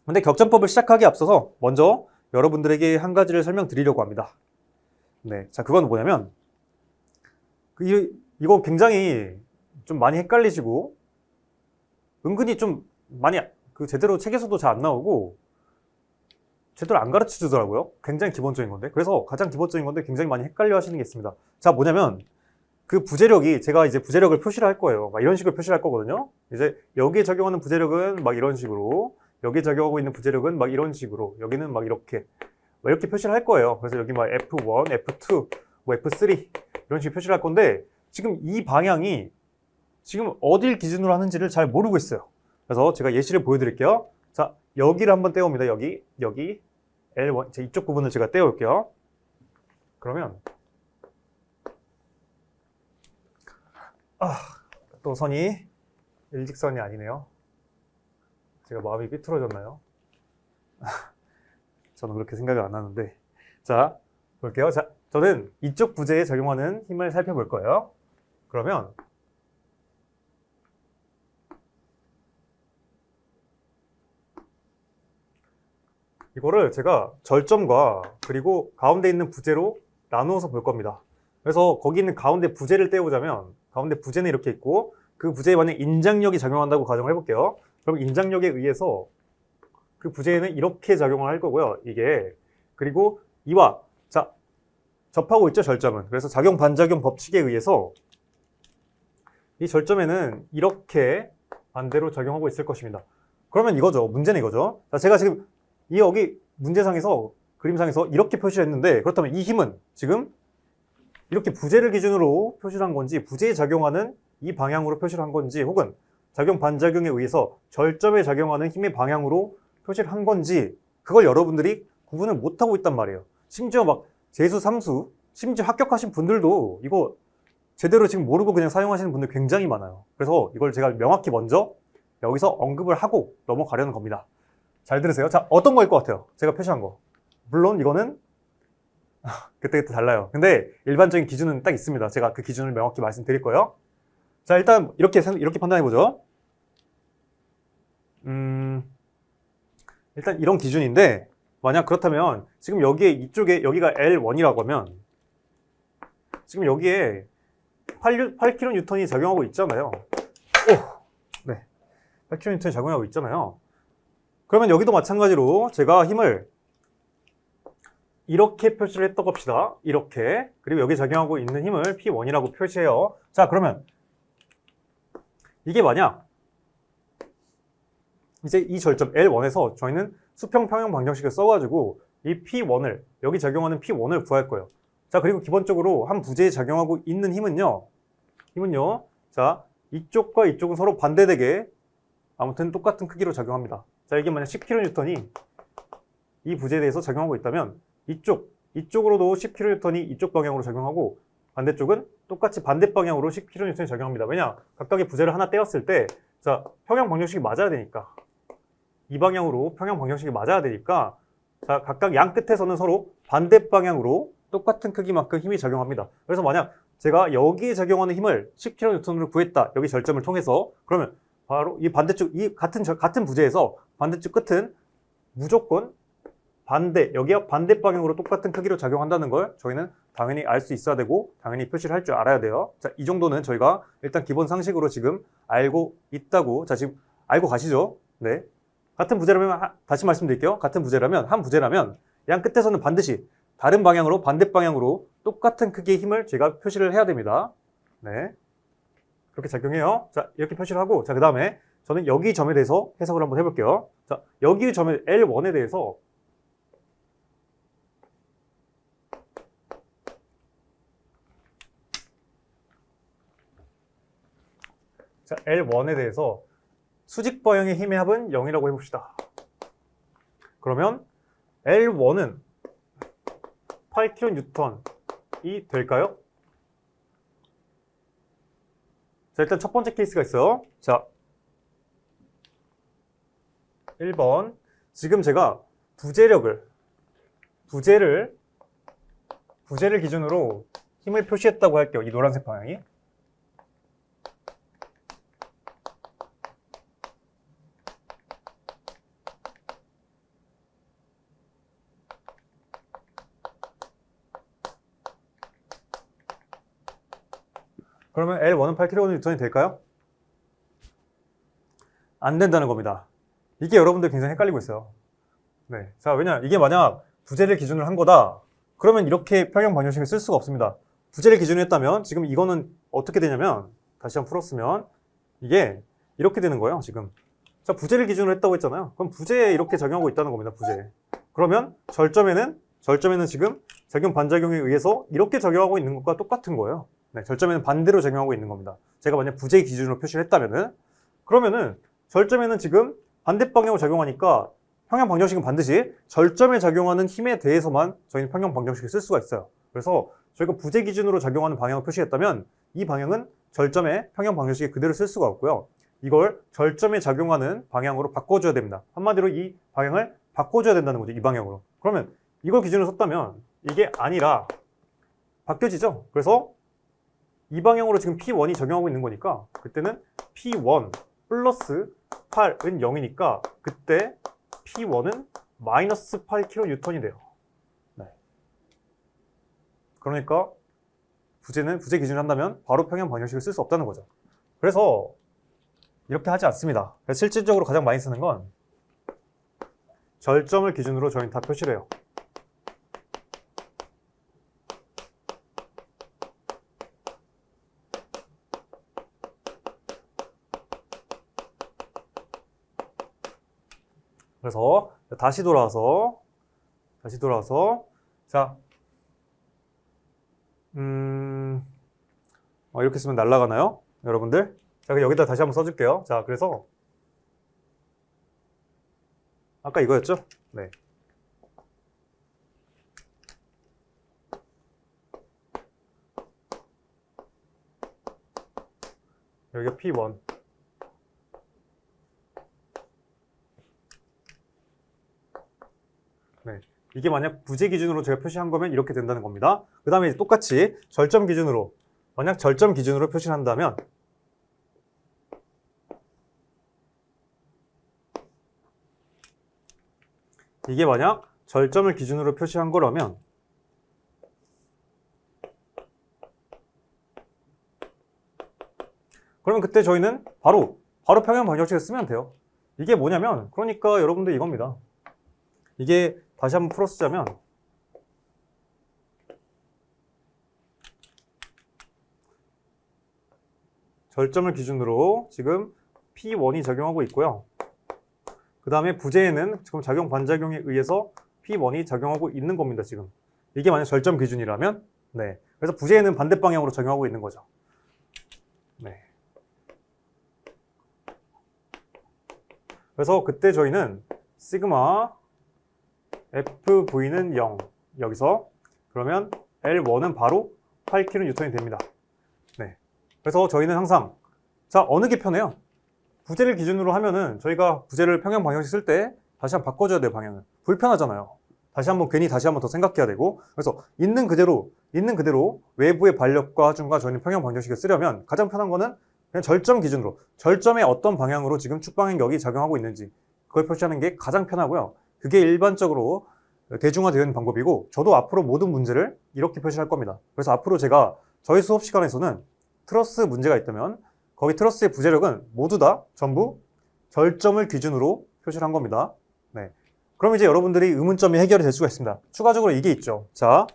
근데 격전법을 시작하기에 앞서서 먼저 여러분들에게 한 가지를 설명드리려고 합니다. 네, 자, 그건 뭐냐면 이거 굉장히 좀 많이 헷갈리시고 은근히 좀 많이 제대로 책에서도 잘 안 나오고 제대로 안 가르쳐 주더라고요. 굉장히 기본적인 건데. 그래서 가장 기본적인 건데 굉장히 많이 헷갈려 하시는 게 있습니다. 자, 뭐냐면 그 부재력이 제가 이제 부재력을 표시를 할 거예요. 막 이런 식으로 표시를 할 거거든요. 이제 여기에 적용하는 부재력은 막 이런 식으로, 여기에 적용하고 있는 부재력은 막 이런 식으로, 여기는 막 이렇게 표시를 할 거예요. 그래서 여기 막 F1, F2, 뭐 F3 이런 식으로 표시를 할 건데 지금 이 방향이 지금 어딜 기준으로 하는지를 잘 모르고 있어요. 그래서 제가 예시를 보여드릴게요. 자, 여기를 한번 떼옵니다. 여기 L1, 제 이쪽 부분을 제가 떼어올게요. 그러면 또 선이 일직선이 아니네요. 제가 마음이 삐뚤어졌나요? 저는 그렇게 생각을 안 하는데. 자, 볼게요. 자, 저는 이쪽 부재에 적용하는 힘을 살펴볼 거예요. 그러면 이거를 제가 절점과 그리고 가운데 있는 부재로 나누어서 볼 겁니다. 그래서 거기 있는 가운데 부재를 떼어보자면 가운데 부재는 이렇게 있고 그 부재에 만약 인장력이 작용한다고 가정을 해볼게요. 그럼 인장력에 의해서 그 부재에는 이렇게 작용을 할 거고요. 이게 그리고 이와 자 접하고 있죠, 절점은. 그래서 작용 반작용 법칙에 의해서 이 절점에는 이렇게 반대로 작용하고 있을 것입니다. 그러면 이거죠. 문제는 이거죠. 자, 제가 지금 여기 문제상에서 그림상에서 이렇게 표시를 했는데 그렇다면 이 힘은 지금 이렇게 부재를 기준으로 표시를 한 건지 부재에 작용하는 이 방향으로 표시를 한 건지 혹은 작용 반작용에 의해서 절점에 작용하는 힘의 방향으로 표시를 한 건지 그걸 여러분들이 구분을 못하고 있단 말이에요. 심지어 막 재수, 삼수, 심지어 합격하신 분들도 이거 제대로 지금 모르고 그냥 사용하시는 분들 굉장히 많아요. 그래서 이걸 제가 명확히 먼저 여기서 언급을 하고 넘어가려는 겁니다. 잘 들으세요. 자, 어떤 거일 것 같아요? 제가 표시한 거. 물론 이거는 그때그때 달라요. 근데 일반적인 기준은 딱 있습니다. 제가 그 기준을 명확히 말씀드릴 거예요. 자, 일단 이렇게 판단해보죠. 일단 이런 기준인데 만약 그렇다면 지금 여기에 이쪽에 여기가 L1이라고 하면 지금 여기에 8kN이 작용하고 있잖아요. 네, 8kN이 작용하고 있잖아요. 그러면 여기도 마찬가지로 제가 힘을 이렇게 표시를 했던 겁시다. 이렇게. 그리고 여기 작용하고 있는 힘을 P1이라고 표시해요. 자, 그러면 이게 만약 이제 이 절점 L1에서 저희는 수평 평형 방정식을 써가지고 이 P1을 여기 작용하는 P1을 구할 거예요. 자, 그리고 기본적으로 한 부재에 작용하고 있는 힘은요. 자, 이쪽과 이쪽은 서로 반대되게 아무튼 똑같은 크기로 작용합니다. 자, 이게 만약 10kN이 이 부재에 대해서 작용하고 있다면 이쪽으로도 10kN이 이쪽 방향으로 작용하고 반대쪽은 똑같이 반대 방향으로 10kN이 작용합니다. 왜냐? 각각의 부재를 하나 떼었을 때 자, 평형 방정식이 맞아야 되니까 이 방향으로 평형 방정식이 맞아야 되니까 자, 각각 양 끝에서는 서로 반대 방향으로 똑같은 크기만큼 힘이 작용합니다. 그래서 만약 제가 여기에 작용하는 힘을 10kN으로 구했다. 여기 절점을 통해서 그러면 바로 이 반대쪽 이 같은 부재에서 반대쪽 끝은 무조건 여기와 반대 방향으로 똑같은 크기로 작용한다는 걸 저희는 당연히 알 수 있어야 되고 당연히 표시를 할 줄 알아야 돼요. 자, 이 정도는 저희가 일단 기본 상식으로 지금 알고 있다고. 자, 지금 알고 가시죠? 네. 같은 부재라면 다시 말씀드릴게요. 같은 부재라면 한 부재라면 양 끝에서는 반드시 다른 방향으로 반대 방향으로 똑같은 크기의 힘을 제가 표시를 해야 됩니다. 네. 그렇게 작용해요. 자, 이렇게 표시를 하고 자, 그다음에 저는 여기 점에 대해서 해석을 한번 해볼게요. 자, 여기 점에 L1에 대해서 자, L1에 대해서 수직 방향의 힘의 합은 0이라고 해봅시다. 그러면 L1은 8kN이 될까요? 자, 일단 첫 번째 케이스가 있어요. 자, 1번. 지금 제가 부재를 기준으로 힘을 표시했다고 할게요. 이 노란색 방향이. 그러면 L1은 8kN 될까요? 안 된다는 겁니다. 이게 여러분들 굉장히 헷갈리고 있어요. 네. 자, 왜냐, 이게 만약 부재를 기준으로 한 거다. 그러면 이렇게 평형 방정식을 쓸 수가 없습니다. 부재를 기준으로 했다면 지금 이거는 어떻게 되냐면 다시 한번 풀었으면 이게 이렇게 되는 거예요, 지금. 자, 부재를 기준으로 했다고 했잖아요. 그럼 부재에 이렇게 작용하고 있다는 겁니다, 부재. 그러면 절점에는 지금 작용 반작용에 의해서 이렇게 작용하고 있는 것과 똑같은 거예요. 네, 절점에는 반대로 작용하고 있는 겁니다. 제가 만약 부재 기준으로 표시를 했다면은 그러면은 절점에는 지금 반대 방향으로 작용하니까 평형 방정식은 반드시 절점에 작용하는 힘에 대해서만 저희는 평형 방정식을 쓸 수가 있어요. 그래서 저희가 부재 기준으로 작용하는 방향을 표시했다면 이 방향은 절점에 평형 방정식에 그대로 쓸 수가 없고요. 이걸 절점에 작용하는 방향으로 바꿔줘야 됩니다. 한마디로 이 방향을 바꿔줘야 된다는 거죠. 이 방향으로. 그러면 이걸 기준으로 썼다면 이게 아니라 바뀌어지죠. 그래서 이 방향으로 지금 P1이 적용하고 있는 거니까 그때는 P1 플러스 8은 0이니까 그때 P1은 마이너스 8kN이 돼요. 네. 그러니까 부재 기준을 한다면 바로 평형 방정식을 쓸 수 없다는 거죠. 그래서 이렇게 하지 않습니다. 그래서 실질적으로 가장 많이 쓰는 건 절점을 기준으로 저희는 다 표시를 해요. 그래서 다시 돌아와서 자, 이렇게 쓰면 날아가나요? 여러분들? 자, 그럼 여기다 다시 한번 써줄게요. 자, 그래서 아까 이거였죠? 네. 여기가 P1. 네. 이게 만약 부재 기준으로 제가 표시한 거면 이렇게 된다는 겁니다. 그 다음에 똑같이 절점 기준으로, 만약 절점 기준으로 표시를 한다면 이게 만약 절점을 기준으로 표시한 거라면 그러면 그때 저희는 바로 평형 방정식을 쓰면 돼요. 이게 뭐냐면 그러니까 여러분들 이겁니다. 이게 다시 한번 풀어쓰자면 절점을 기준으로 지금 P1이 작용하고 있고요. 그 다음에 부재에는 지금 작용 반작용에 의해서 P1이 작용하고 있는 겁니다. 지금 이게 만약 절점 기준이라면 네. 그래서 부재에는 반대 방향으로 작용하고 있는 거죠. 네. 그래서 그때 저희는 시그마 FV는 0 여기서 그러면 L1은 바로 8kN이 됩니다. 네. 그래서 저희는 항상 자 어느 게 편해요? 부재를 기준으로 하면은 저희가 부재를 평형 방정식 쓸 때 다시 한번 바꿔줘야 돼요. 방향을. 불편하잖아요. 다시 한번 더 생각해야 되고 그래서 있는 그대로 외부의 반력과 하중과 저희는 평형 방정식을 쓰려면 가장 편한 거는 그냥 절점 기준으로 절점의 어떤 방향으로 지금 축방행격이 작용하고 있는지 그걸 표시하는 게 가장 편하고요. 그게 일반적으로 대중화되어 있는 방법이고 저도 앞으로 모든 문제를 이렇게 표시할 겁니다. 그래서 앞으로 제가 저희 수업 시간에서는 트러스 문제가 있다면 거기 트러스의 부재력은 모두 다 전부 절점을 기준으로 표시를 한 겁니다. 네. 그럼 이제 여러분들이 의문점이 해결이 될 수가 있습니다. 추가적으로 이게 있죠. 자,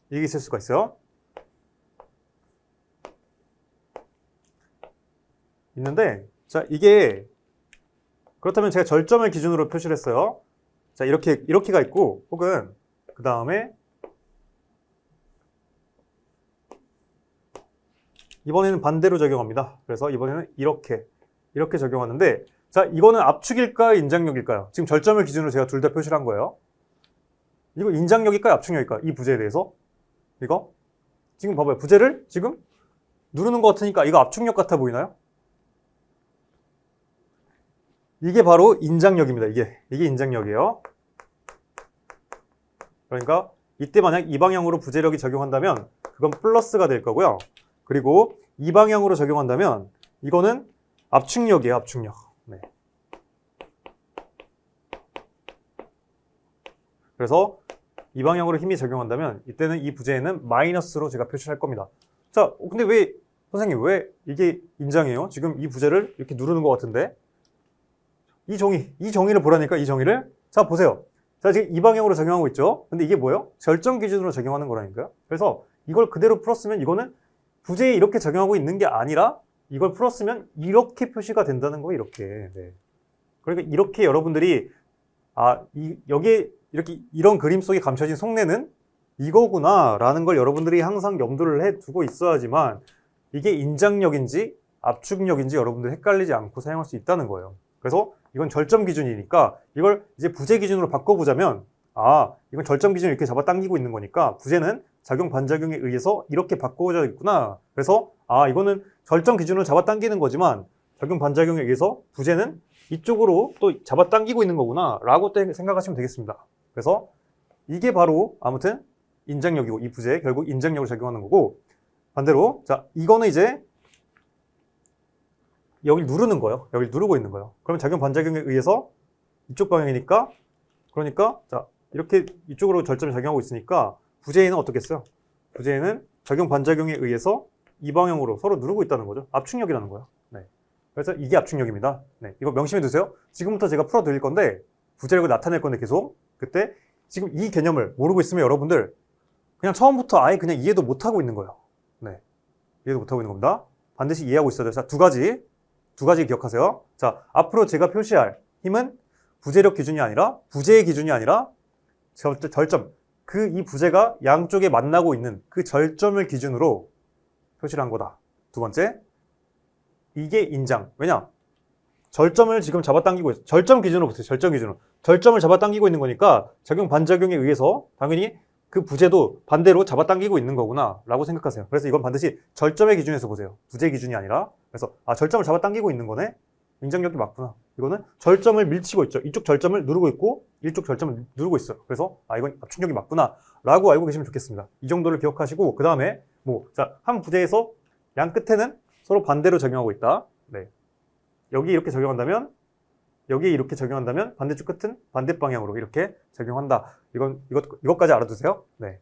이게 있을 수가 있어요. 있는데 자 이게 그렇다면 제가 절점을 기준으로 표시를 했어요. 자 이렇게가 있고 혹은 그 다음에 이번에는 반대로 적용합니다. 그래서 이번에는 이렇게 적용하는데 자 이거는 압축일까요? 인장력일까요? 지금 절점을 기준으로 제가 둘 다 표시를 한 거예요. 이거 인장력일까요? 압축력일까요? 이 부재에 대해서 이거 지금 봐봐요. 부재를 지금 누르는 것 같으니까 이거 압축력 같아 보이나요? 이게 바로 인장력입니다. 이게 인장력이에요. 그러니까 이때 만약 이 방향으로 부재력이 적용한다면 그건 플러스가 될 거고요. 그리고 이 방향으로 적용한다면 이거는 압축력이에요. 압축력. 네. 그래서 이 방향으로 힘이 적용한다면 이때는 이 부재에는 마이너스로 제가 표시할 겁니다. 자, 근데 왜 선생님 왜 이게 인장이에요? 지금 이 부재를 이렇게 누르는 것 같은데 이 정의를 보라니까 이 정의를. 자 보세요. 자 지금 이 방향으로 적용하고 있죠. 근데 이게 뭐예요? 절정 기준으로 적용하는 거라니까요. 그래서 이걸 그대로 풀었으면 이거는 부재에 이렇게 적용하고 있는 게 아니라 이걸 풀었으면 이렇게 표시가 된다는 거예요. 이렇게. 네. 그러니까 이렇게 여러분들이 여기에 이렇게 이런 그림 속에 감춰진 속내는 이거구나 라는 걸 여러분들이 항상 염두를 해 두고 있어야지만 이게 인장력인지 압축력인지 여러분들 헷갈리지 않고 사용할 수 있다는 거예요. 그래서 이건 절점 기준이니까 이걸 이제 부재 기준으로 바꿔보자면 이건 절점 기준을 이렇게 잡아당기고 있는 거니까 부재는 작용 반작용에 의해서 이렇게 바꿔져 있구나. 그래서 이거는 절점 기준으로 잡아당기는 거지만 작용 반작용에 의해서 부재는 이쪽으로 또 잡아당기고 있는 거구나 라고 또 생각하시면 되겠습니다. 그래서 이게 바로 아무튼 인장력이고 이 부재 결국 인장력을 작용하는 거고, 반대로 자 이거는 이제 여기 누르는 거예요. 여기 누르고 있는 거예요. 그러면 작용 반작용에 의해서 이쪽 방향이니까 그러니까 자 이렇게 이쪽으로 절점이 작용하고 있으니까 부재에는 어떻겠어요? 부재에는 작용 반작용에 의해서 이 방향으로 서로 누르고 있다는 거죠. 압축력이라는 거예요. 네. 그래서 이게 압축력입니다. 네. 이거 명심해 두세요. 지금부터 제가 풀어 드릴 건데 부재력을 나타낼 건데 계속 그때 지금 이 개념을 모르고 있으면 여러분들 그냥 처음부터 아예 그냥 이해도 못 하고 있는 거예요. 네. 이해도 못 하고 있는 겁니다. 반드시 이해하고 있어야 돼요. 자, 두 가지 기억하세요. 자, 앞으로 제가 표시할 힘은 부재력 기준이 아니라 부재의 기준이 아니라 절점. 이 부재가 양쪽에 만나고 있는 그 절점을 기준으로 표시를 한 거다. 두 번째, 이게 인장. 왜냐? 절점을 지금 잡아당기고 있어요. 절점 기준으로 보세요. 절점 기준으로. 절점을 잡아당기고 있는 거니까 작용 반작용에 의해서 당연히 그 부재도 반대로 잡아당기고 있는 거구나 라고 생각하세요. 그래서 이건 반드시 절점의 기준에서 보세요. 부재 기준이 아니라. 그래서 절점을 잡아당기고 있는 거네. 인장력이 맞구나. 이거는 절점을 밀치고 있죠. 이쪽 절점을 누르고 있고 이쪽 절점을 누르고 있어요. 그래서 이건 압축력이 맞구나 라고 알고 계시면 좋겠습니다. 이 정도를 기억하시고 그 다음에 한 부재에서 양 끝에는 서로 반대로 적용하고 있다. 네. 여기 이렇게 적용한다면 여기에 이렇게 적용한다면 반대쪽 끝은 반대 방향으로 이렇게 적용한다. 이것까지 알아두세요. 네.